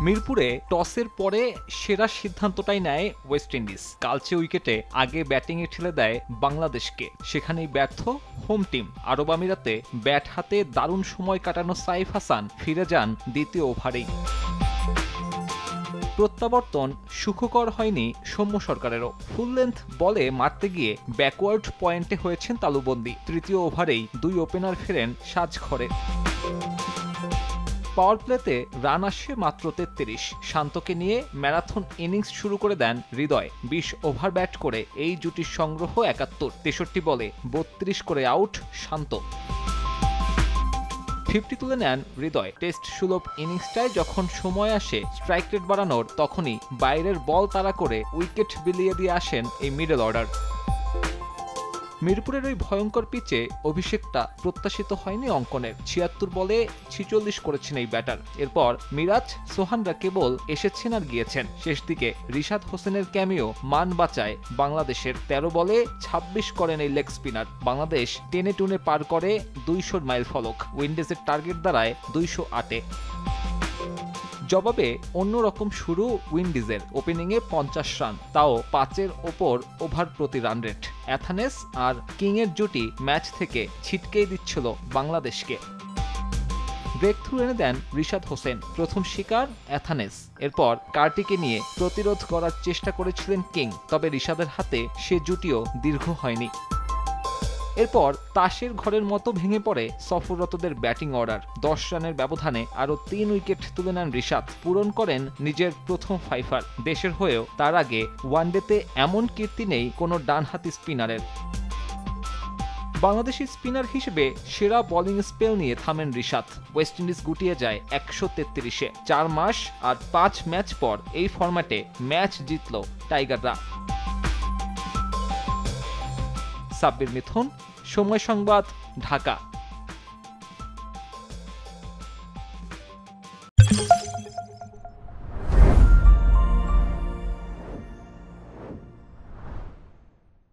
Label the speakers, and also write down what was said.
Speaker 1: মিরপুরে টসের পরে সেরা সিদ্ধান্তটাই নেয় ওয়েস্ট ইন্ডিজ। কালচে উইকেটে আগে ব্যাটিংয়ে ঠেলে দেয় বাংলাদেশকে, সেখানেই ব্যর্থ হোম টিম। আরব আমিরাতে ব্যাট হাতে দারুণ সময় কাটানো সাইফ হাসান ফিরে যান দ্বিতীয় ওভারেই। প্রত্যাবর্তন সুখকর হয়নি সৌম্য সরকারেরও। ফুল লেন্থ বলে মারতে গিয়ে ব্যাকওয়ার্ড পয়েন্টে হয়েছেন তালুবন্দী। তৃতীয় ওভারেই 2 ওপেনার ফেরেন সাজঘরে। পাওয়ার প্লেতে রান আসে মাত্র 33। শান্তকে নিয়ে ম্যারাথন ইনিংস শুরু করে দেন হৃদয়। 20 ওভার ব্যাট করে এই জুটির সংগ্রহ 71। 63 বলে 32 করে আউট শান্ত। 50 তুলে নেন হৃদয়। টেস্ট সুলভ ইনিংসটায় যখন সময় আসে স্ট্রাইক রেট বাড়ানোর, তখনই বাইরের বল তাড়া করে উইকেট বিলিয়ে দিয়ে আসেন এই মিডল অর্ডার। মিরপুরের ওই ভয়ঙ্কর পিচে অভিষেকটা প্রত্যাশিত হয়নি অঙ্কনের। 76 বলে 46 করেছেন এই ব্যাটার। এরপর মিরাজ সোহানরা কেবল এসেছেন আর গিয়েছেন। শেষ দিকে রিশাদ হোসেনের ক্যামিও মান বাঁচায় বাংলাদেশের। 13 বলে 26 করেন এই লেগ স্পিনার। বাংলাদেশ টেনে টুনে পার করে 200 মাইল ফলক। উইন্ডিজের টার্গেট দাঁড়ায় 208-এ। জবাবে অন্যরকম শুরু উইন্ডিজের। ওপেনিংয়ে 50 রান, তাও 5-এর ওপর ওভার প্রতি রান রেট। অ্যাথানেস আর কিংয়ের জুটি ম্যাচ থেকে ছিটকেই দিচ্ছিল বাংলাদেশকে। ব্রেক থ্রু এনে দেন রিশাদ হোসেন। প্রথম শিকার অ্যাথানেস। এরপর কার্টিকে নিয়ে প্রতিরোধ করার চেষ্টা করেছিলেন কিং, তবে রিশাদের হাতে সে জুটিও দীর্ঘ হয়নি। এরপর তাসের ঘরের মতো ভেঙে পড়ে সফররতদের ব্যাটিং অর্ডার। 10 রানের ব্যবধানে আরও 3 উইকেট তুলে নেন রিশাদ। পূরণ করেন নিজের প্রথম ফাইফার। দেশের হয়েও তার আগে ওয়ানডেতে এমন কীর্তি নেই কোনো ডানহাতি স্পিনারের। বাংলাদেশি স্পিনার হিসেবে সেরা বোলিং স্পেল নিয়ে থামেন রিশাদ। ওয়েস্ট ইন্ডিজ গুটিয়ে যায় 133-এ। 4 মাস আর 5 ম্যাচ পর এই ফরম্যাটে ম্যাচ জিতল টাইগাররা। সাব্বির মিথুন, সময় সংবাদ, ঢাকা।